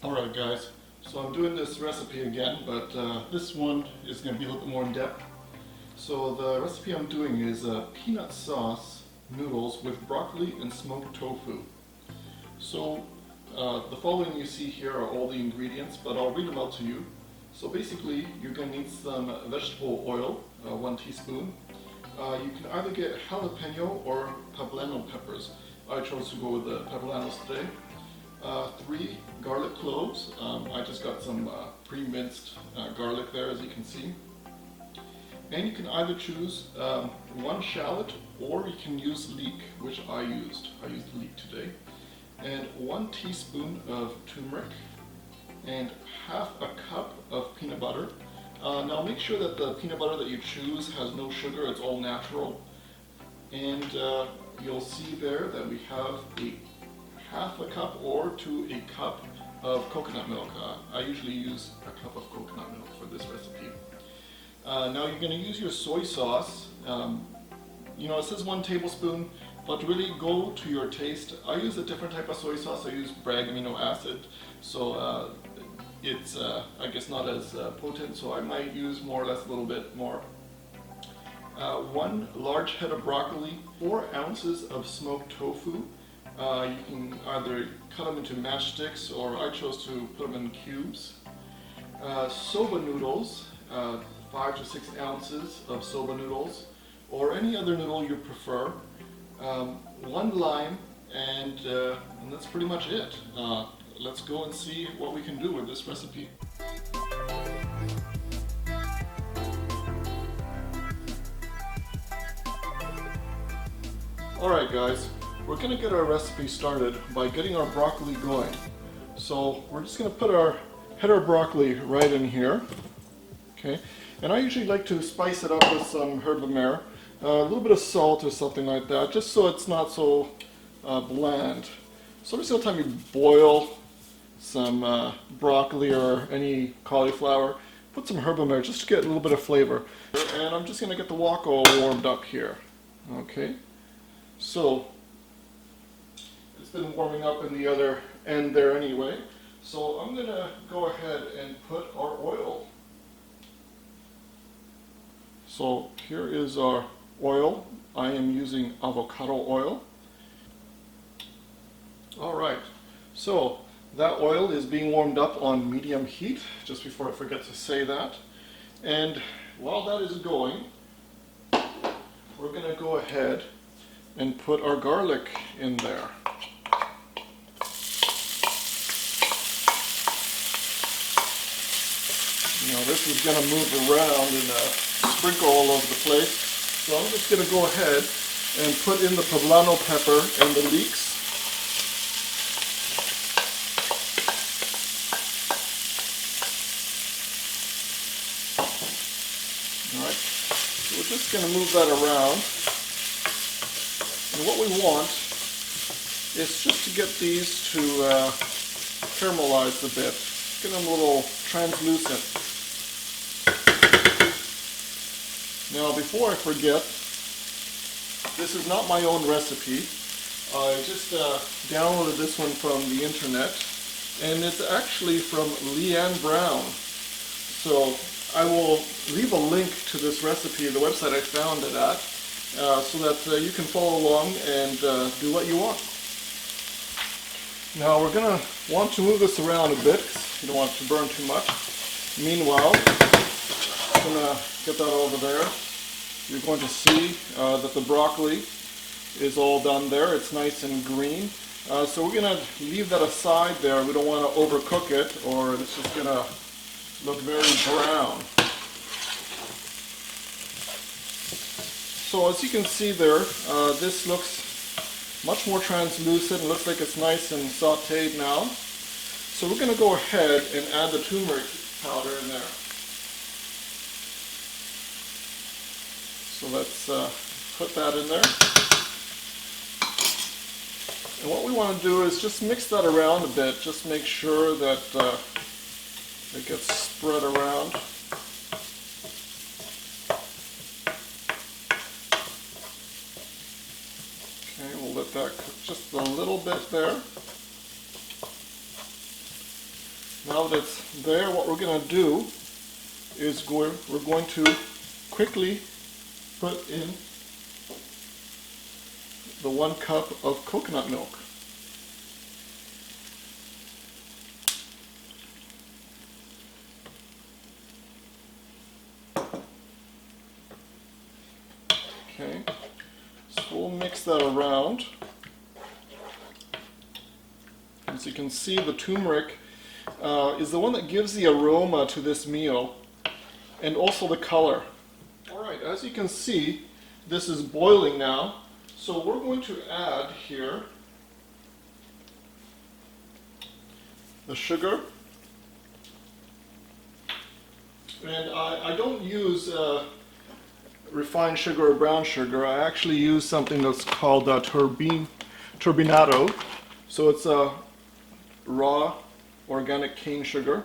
Alright guys, so I'm doing this recipe again, but this one is going to be a little bit more in depth. So the recipe I'm doing is peanut sauce noodles with broccoli and smoked tofu. So the following you see here are all the ingredients, but I'll read them out to you. So basically you're going to need some vegetable oil, 1 teaspoon. You can either get jalapeno or poblano peppers. I chose to go with the poblanos today. 3 garlic cloves. I just got some pre-minced garlic there, as you can see. And you can either choose 1 shallot, or you can use leek, which I used. I used leek today. And 1 teaspoon of turmeric, and half a cup of peanut butter. Now make sure that the peanut butter that you choose has no sugar, it's all natural. And you'll see there that we have half a cup or to a cup of coconut milk. I usually use a cup of coconut milk for this recipe. Now you're going to use your soy sauce. It says 1 tablespoon, but really go to your taste. I use a different type of soy sauce. I use Bragg amino acid, so it's I guess not as potent, so I might use more or less a little bit more. 1 large head of broccoli, 4 ounces of smoked tofu. You can either cut them into matchsticks, or I chose to put them in cubes. Soba noodles, 5 to 6 ounces of soba noodles, or any other noodle you prefer. 1 lime, and that's pretty much it. Let's go and see what we can do with this recipe. Alright guys, we're going to get our recipe started by getting our broccoli going. So we're just going to put our head of broccoli right in here. Okay, and I usually like to spice it up with some herb amare, a little bit of salt or something like that, just so it's not so bland. So I'm just going to time you boil some broccoli or any cauliflower, put some herb amare just to get a little bit of flavor. And I'm just going to get the wok all warmed up here. Okay, so it's been warming up in the other end there anyway. So I'm going to go ahead and put our oil. So here is our oil. I am using avocado oil. Alright, so that oil is being warmed up on medium heat, just before I forget to say that. And while that is going, we're going to go ahead and put our garlic in there. Now this is going to move around and sprinkle all over the place. So I'm just going to go ahead and put in the poblano pepper and the leeks. Alright, so we're just going to move that around. And what we want is just to get these to caramelize a bit, get them a little translucent. Now before I forget, this is not my own recipe. I just downloaded this one from the internet, and it's actually from Leanne Brown. So I will leave a link to this recipe, the website I found it at, so that you can follow along and do what you want. Now we're going to want to move this around a bit, because you don't want it to burn too much. Meanwhile, I'm going to get that over there. You're going to see that the broccoli is all done there. It's nice and green. So we're going to leave that aside there. We don't want to overcook it, or it's just going to look very brown. So as you can see there, this looks much more translucent. It looks like it's nice and sauteed now. So we're going to go ahead and add the turmeric powder in there. So let's put that in there. And what we want to do is just mix that around a bit. Just make sure that it gets spread around. Okay, we'll let that cook just a little bit there. Now that it's there, what we're going to do is we're going to quickly put in the 1 cup of coconut milk. Okay, so we'll mix that around. As you can see, the turmeric is the one that gives the aroma to this meal and also the color. Alright, as you can see, this is boiling now, so we're going to add here the sugar. And I don't use refined sugar or brown sugar. I actually use something that's called turbinado. So it's a raw organic cane sugar.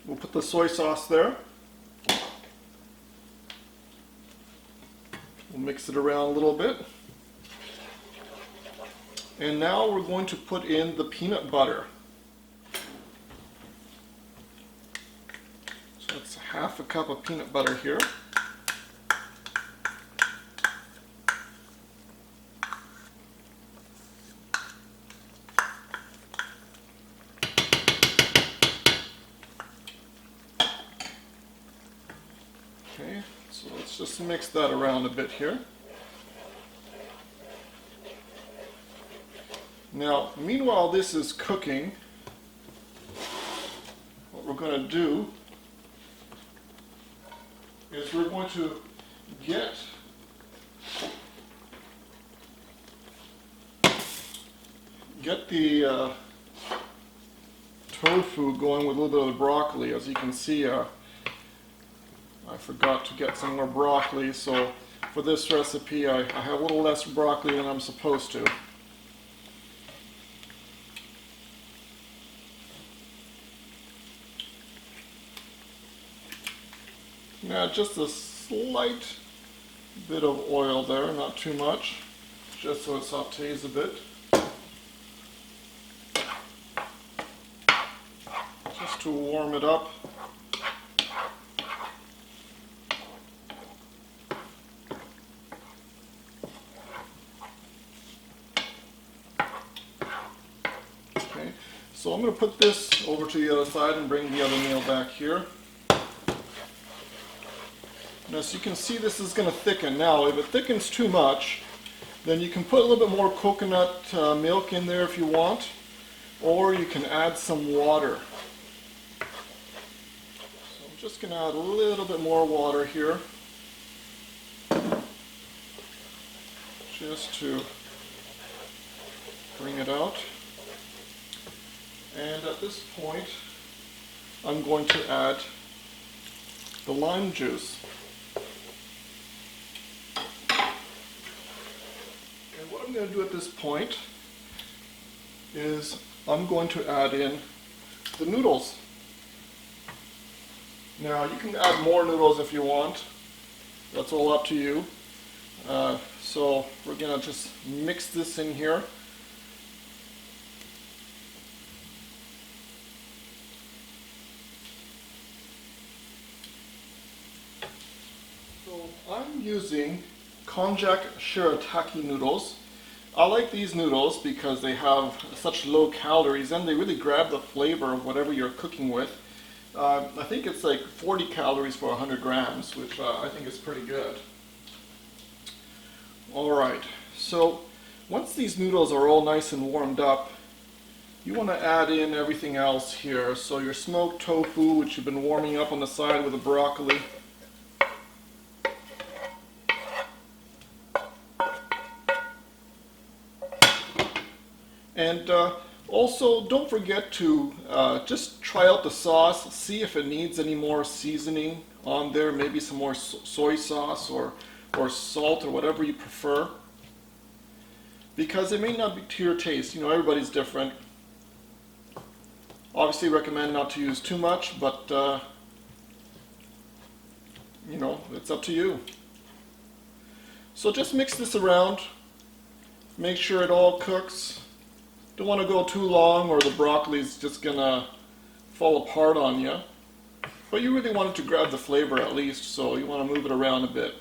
We'll put the soy sauce there. We'll mix it around a little bit. And now we're going to put in the peanut butter. So that's 1/2 cup of peanut butter here. Okay, so let's just mix that around a bit here. Now, meanwhile this is cooking, what we're going to do is we're going to get the tofu going with a little bit of the broccoli. As you can see, I forgot to get some more broccoli, so for this recipe I have a little less broccoli than I'm supposed to. Now just a slight bit of oil there, not too much, just so it sautés a bit. Just to warm it up. Okay, so I'm going to put this over to the other side and bring the other meal back here. Now, as you can see, this is going to thicken. Now, if it thickens too much, then you can put a little bit more coconut milk in there if you want, or you can add some water. So I'm just going to add a little bit more water here, just to bring it out. And at this point, I'm going to add the lime juice. And what I'm going to do at this point is I'm going to add in the noodles. Now you can add more noodles if you want, that's all up to you. So we're going to just mix this in here. So I'm using konjac shirataki noodles. I like these noodles because they have such low calories and they really grab the flavor of whatever you're cooking with. I think it's like 40 calories for 100 grams, which I think is pretty good. Alright, so once these noodles are all nice and warmed up, you want to add in everything else here. So your smoked tofu, which you've been warming up on the side with the broccoli. And also, don't forget to just try out the sauce, see if it needs any more seasoning on there, maybe some more soy sauce or salt or whatever you prefer. Because it may not be to your taste, you know, everybody's different. Obviously recommend not to use too much, but you know, it's up to you. So just mix this around, make sure it all cooks. Don't want to go too long or the broccoli's just gonna fall apart on you. But you really want it to grab the flavor at least, so you want to move it around a bit.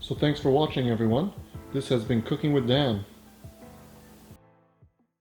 So thanks for watching, everyone. This has been Cooking with Dan.